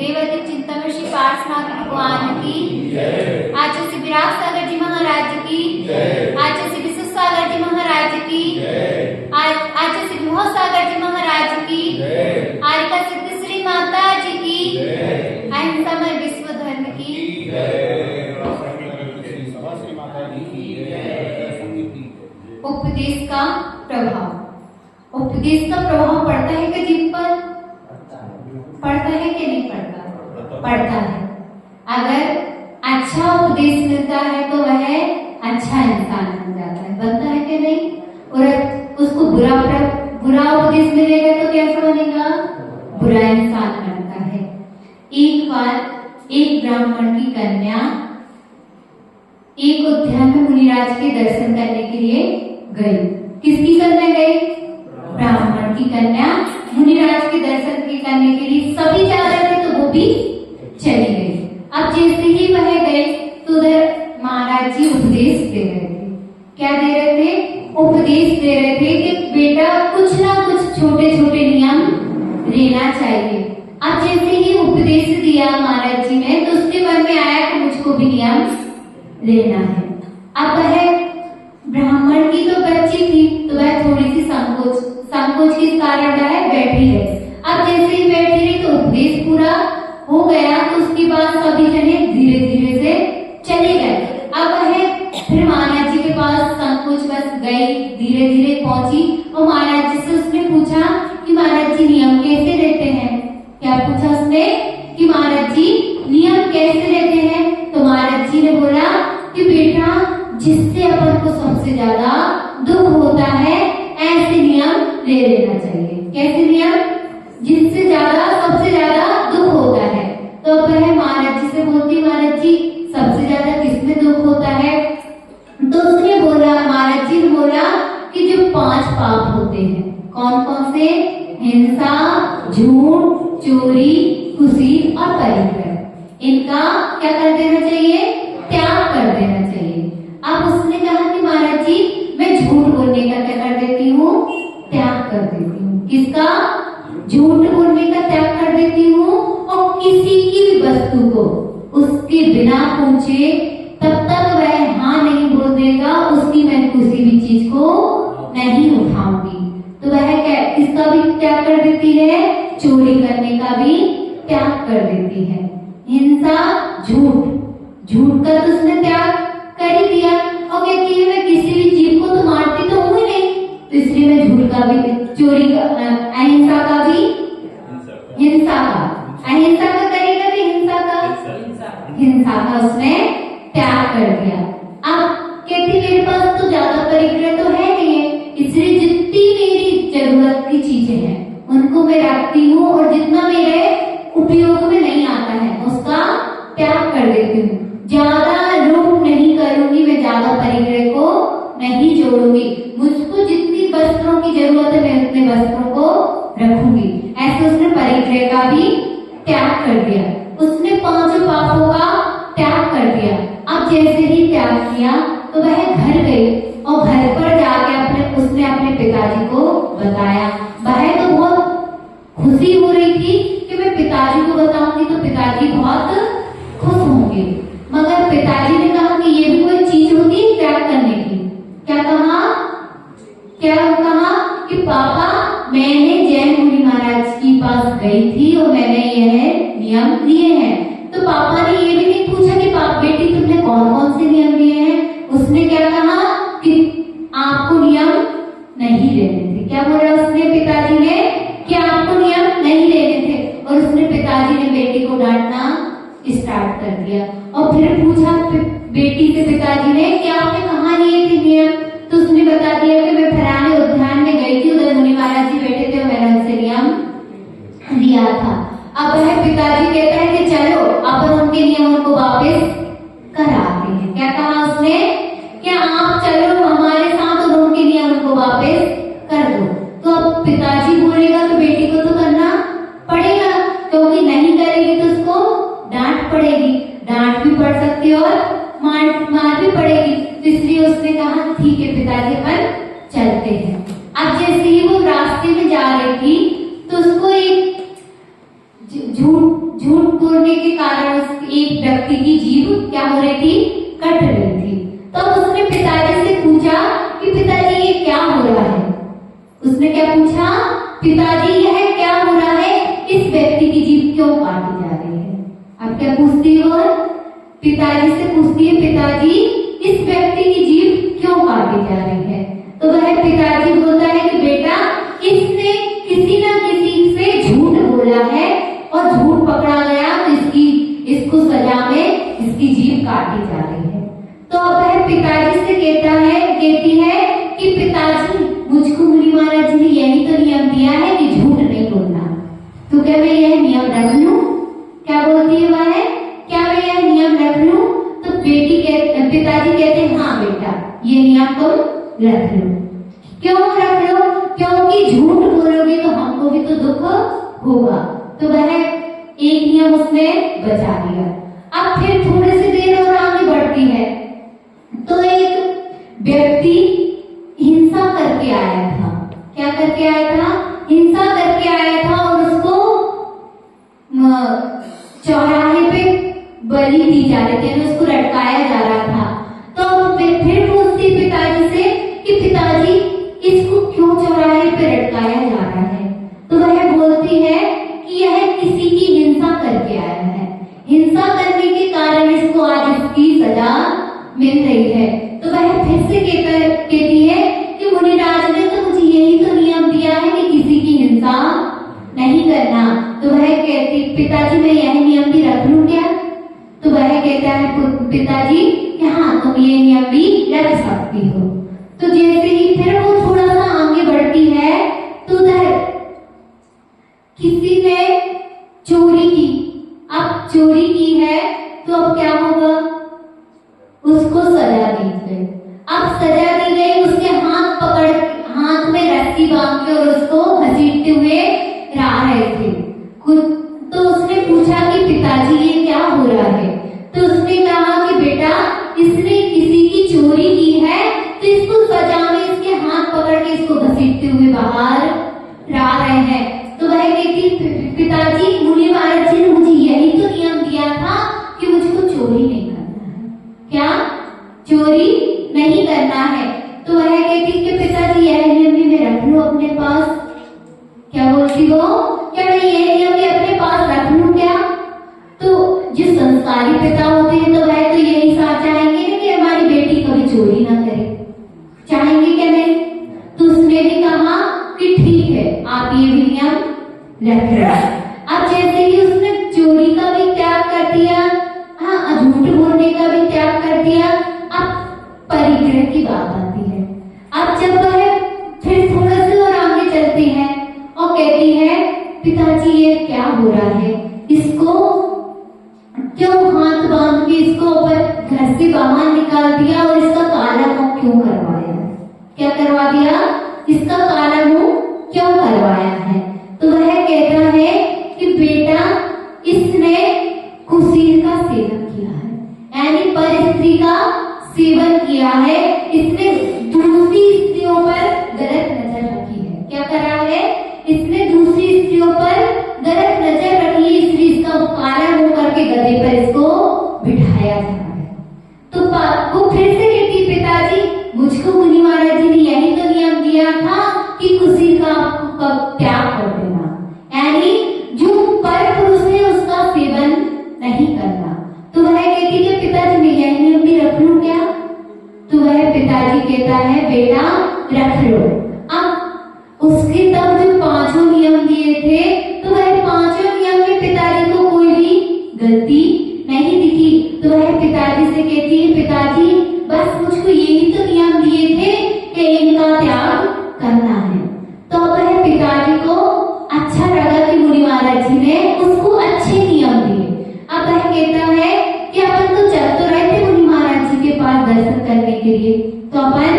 देवदिक चिंतन श्री पार्श्वनाथ भगवान की, आचार्य श्री विराट सागर जी महाराज की, आचार्य श्री विश्व सागर जी महाराज की, आचार्य श्री विभव सागर जी महाराज की, आरिका सिद्धि श्री माता जी की, अहिंसा में विश्व धर्म की। उपदेश का प्रभाव। उपदेश का प्रभाव पड़ता है कि जीव पर? पड़ता है कि नहीं पड़ता? पड़ता है। अगर अच्छा उपदेश मिलता है तो वह अच्छा इंसान बन जाता है, बनता है कि नहीं? और उसको बुरा उपदेश मिलेगा तो कैसा बनेगा? बुरा इंसान बनता है। एक बार एक ब्राह्मण की कन्या एक उद्यान में मुनिराज के दर्शन करने के लिए गई। किसकी करने गई? ब्राह्मण की कन्या मुनिराज के दर्शन करने के लिए सभी जा रहे थे तो वो भी चली गई। अब जैसे ही वह गई तो उधर महाराज जी उपदेश दे रहे थे। क्या दे रहे थे? उपदेश दे रहे थे कि बेटा कुछ ना कुछ छोटे छोटे नियम लेना चाहिए। अब जैसे ही उपदेश दिया महाराज जी ने तो उसके मन में आया कि मुझको भी नियम लेना है। अब वह ब्राह्मण की तो बच्ची थी तो वह थोड़ी सी संकोच के कारण वह बैठी रही। अब जैसे ही बैठी रही तो उपदेश पूरा हो गया तो उसके बाद सभी जने धीरे धीरे से चले गए। अब वह फिर महाराज जी के पास संकोच बस गई, धीरे धीरे पहुंची और महाराज जी से उसने पूछा कि महाराज जी नियम कैसे रहते हैं? क्या पूछा उसने कि महाराज जी नियम कैसे रहते हैं? तो महाराज जी ने बोला कि बेटा जिससे अपन को सबसे ज्यादा दुख होता है ऐसे नियम ले लेना चाहिए। कैसे नियम? जिससे सबसे ज्यादा दुख होता है। तो वह महाराज जी से बोलती, महाराज जी सबसे ज्यादा किसमें दुख होता है? तो उसने बोला, महाराज जी ने बोला कि जो 5 पाप होते हैं। कौन कौन से? हिंसा, झूठ, चोरी, कुसीर और परिग्रह। इनका क्या कर देना चाहिए? त्याग कर देना चाहिए। अब उसने कहा कि महाराज जी मैं झूठ बोलने का क्या कर देती हूँ? त्याग कर देती हूँ। किसका? झूठ बोलने का त्याग कर देती हूँ और किसी की भी वस्तु को उसके बिना पूछे तब तक वह हाँ नहीं बोल देगा उसकी मैं किसी भी चीज को नहीं उठाऊंगी। तो वह इसका भी त्याग कर देती है, चोरी करने का भी त्याग कर देती है। हिंसा, झूठ का तो उसने त्याग कर ही दिया और कहती है मैं किसी भी जीव को तो मारती तो हूँ ही नहीं, तो इसलिए मैं झूठ का भी, चोरी का, अहिंसा का भी, हिंसा का करेगा भी, हिंसा का उसने त्याग कर दिया। अब कहती मेरे पास तो ज्यादा परिग्रह तो है नहीं है, इसलिए जितनी मेरी जरूरत की चीजें हैं उनको मैं रखती हूँ और जितना मेरे उपयोग में नहीं आता है उसका त्याग कर देती हूँ। ज्यादा लूट नहीं करूंगी, मैं ज्यादा परिग्रह को नहीं जोड़ूंगी। मुझको जितनी वस्त्रों की जरूरत है मैं उतने वस्त्रों को रखूंगी। ऐसे उसने परिग्रह का भी त्याग कर दिया। उसने 5 पापों का त्याग कर दिया। अब जैसे ही त्याग किया तो वह घर गई और घर पर जाके उसने अपने पिताजी को बताया। वह तो बहुत खुशी हो रही थी कि मैं पिताजी को बताऊंगी तो पिताजी बहुत खुश होंगे, मगर पिताजी ने कहा कि ये भी कोई चीज होती है त्याग करने की। क्या कहा कि पापा मैंने जैन मुनि महाराज के पास गई थी और मैंने यह नियम लिए हैं। तो पापा ने ये भी नहीं पूछा कि बेटी तुमने कौन कौन से नियम लिए हैं। उसने क्या कहा कि आपको नियम नहीं लेने थे। क्या बोला उसने पिताजी ने कि आपको नियम नहीं लेने थे, और उसने पिताजी ने बेटी को डांटना स्टार्ट कर दिया। और फिर पूछा बेटी से पिताजी ने कि आपने कहाँ लिए थे नियम? तो उसने बता दिया कि मैं फलाने उद्यान में गई थी, उधर मुनि महाराज जी बैठे थे और मैंने उनसे नियम लिया था। अब वह पिताजी कहता है कि चलो अपन उनके नियमों को वापस कराते हैं। क्या कहा उसने? क्या आप चलो हमारे साथ और उनके नियमों को वापस कर दो। तो अब पिताजी बोलेगा तो बेटी को तो करना पड़ेगा, क्योंकि नहीं करेगी तो उसको डांट पड़ेगी, डांट भी पड़ सकती है और मार भी पड़ेगी। तो इसलिए उसने कहा ठीक है पिताजी अपन चलते हैं। अब जैसे ही वो रास्ते में जा रही थी तो उसको एक झूठ बोलने के कारण एक व्यक्ति की जीभ क्या हो रही थी, कट रही थी। तो उसने पिताजी से पूछा कि पिताजी ये क्या हो रहा है। उसने क्या पूछा, पिताजी यह क्या हो रहा है, इस व्यक्ति की जीभ क्यों काटी जा रही है। अब क्या पूछती है वो, पिताजी से पूछती है, पिताजी इस व्यक्ति की जीभ क्यों काटी जा रही है। तो वह पिताजी बोलता है कि बेटा इसने किसी न किसी से झूठ बोला है और झूठ पकड़ा गया तो इसको सजा में इसकी जीभ काटी जा रही है। तो अब वह पिताजी से कहती है कि पिताजी मुझको मुनि महाराज जी ने यही तो नियम दिया है कि झूठ नहीं बोलना, तो क्या मैं यह नियम रख लूं। क्या बोलती है वह, क्या मैं यह नियम रख लूं। तो पिताजी कहते हैं हाँ बेटा ये नियम तुम रख लो। क्यों रख लो, क्योंकि झूठ बोलोगे तो हमको भी तो दुख होगा। तो वह एक नियम उसने बचा लिया। अब फिर थोड़ी सी देर और आगे बढ़ती है तो एक व्यक्ति हिंसा करके आया था। क्या करके आया था, हिंसा करके आया था और उसको चौराहे पे बलि दी जा रही थी, उसको लटकाया जा रहा था। तो फिर पूछती पिताजी से कि पिताजी इसको क्यों चौराहे पे लटकाया जा रहा है। तो वह बोलती है कि यह किसी की हिंसा करके आया है, हिंसा करने के कारण इसको आज इसकी सजा मिल रही है। तो वह फिर से कहती है कि मुनिराज ने तो मुझे यही तो नियम दिया है कि किसी की हिंसा नहीं करना। तो वह कहती पिताजी मैं यह नियम भी रख लूं क्या। तो वह कहता है पिताजी कि हाँ तुम ये नियम भी रख सकती हो। तो जैसे ही फिर वो थोड़ा सा आगे बढ़ती है तो उधर किसी ने चोरी की। अब चोरी की है तो अब क्या होगा, उसको सजा दी गई। अब सजा दी गई, उसके हाथ में रस्सी बांध के और उसको घसीटते हुए ला रहे थे। तो उसने पूछा कि पिताजी ये क्या हो रहा है। तो उसने कहा कि बेटा इसने किसी की चोरी की है तो इसको सजा में इसके हाथ पकड़ के इसको घसीटते हुए बाहर ला रहे हैं। तो वह कहती पिताजी मुनि महाराज जी ने मुझे यही तो नियम दिया था कि मुझको चोरी नहीं करना है। क्या चोरी नहीं करना है। तो वह कहती कि पिताजी यह नियम भी मैं रख लूं अपने पास। क्या बोलती वो, क्या मैं यह नियम भी अपने पास रख लूं क्या। तो जो संस्कारी पिता होते हैं तो वह तो यही चाहेंगे कि हमारी बेटी कभी चोरी ना करे, चाहेंगे क्या नहीं। तो उसने भी कहा कि ठीक है आप ये भी नियम रख रहे। अब जैसे ही उसने चोरी का भी त्याग कर दिया, हाँ झूठ बोलने का भी त्याग कर दिया, अब परिग्रह की बात आती है। अब जब वह फिर थोड़ा सा और आगे चलती है और कहती है पिताजी ये क्या हो रहा है, इसको क्यों हाथ बांध के इसको घर से बाहर निकाल दिया और इसका काला मुंह क्यों करवाया। क्या करवा दिया, इसका काला मुंह क्यों करवाया है। तो वह कहता है कि बेटा इसने कुसीर का सेवन किया है, यानी पर स्त्री का सेवन किया है, इसने दूसरी स्त्रियों पर गलत नजर रखी है। क्या करा है, इसने दूसरी स्त्रियों पर गलत नजर रखी है, इसलिए इसका काला मुंह करके गधे पर इसको बिठाया जा रहा है। तो वो फिर से कहती पिताजी मुझको मुनि महाराज जी ने यही तो नियम दिया था कि कुसीर का त्याग कर देना, यानी जो पर पुरुष है उसका सेवन नहीं करना। तो वह कहती कि पिताजी मैं यह नियम भी रख लूं क्या। तो वह पिताजी कहता है बेटा रख लो। अब उसके तब जो पांचों नियम दिए थे तो वह पांचों नियम में पिताजी को कोई भी गलती नहीं दिखी। तो वह पिताजी से कहती है पिताजी बस मुझको यही तो नियम दिए थे कि इनका त्याग करना है। तो वह पिताजी को अच्छा लगा कि मुनि महाराज जी ने उसको अच्छे नियम दिए। अब वह कहता है कि अपन तो चल तो रहे थे मुनि महाराज जी के पास दर्शन करने के लिए, तो अपन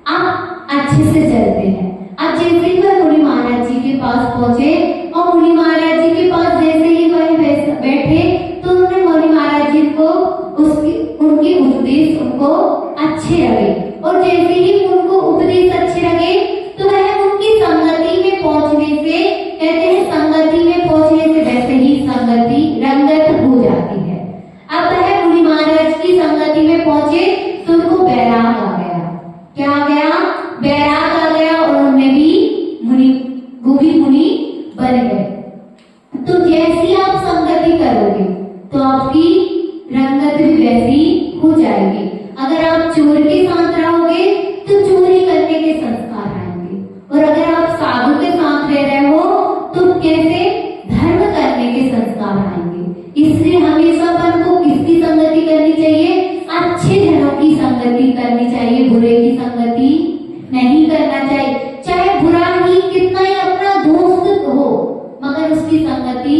अब अच्छे से चलते हैं। अब जैसे ही वह मुनि महाराज जी के पास पहुंचे और मुनि महाराज जी के पास जैसे ही वह बैठे तो उन्होंने करोगे तो आपकी रंगत भी वैसी हो जाएगी। अगर आप चोर के साथ रहोगे तो चोरी करने के संस्कार आएंगे, और अगर आप साधु के साथ रह रहे हो तो कैसे धर्म करने के संस्कार आएंगे। इसलिए हमेशा अपन को किसकी संगति करनी चाहिए? अच्छे जनों की संगति करनी चाहिए, बुरे की संगति नहीं करना चाहिए। चाहे बुरा ही कितना ही अपना दोस्त हो, मगर उसकी संगति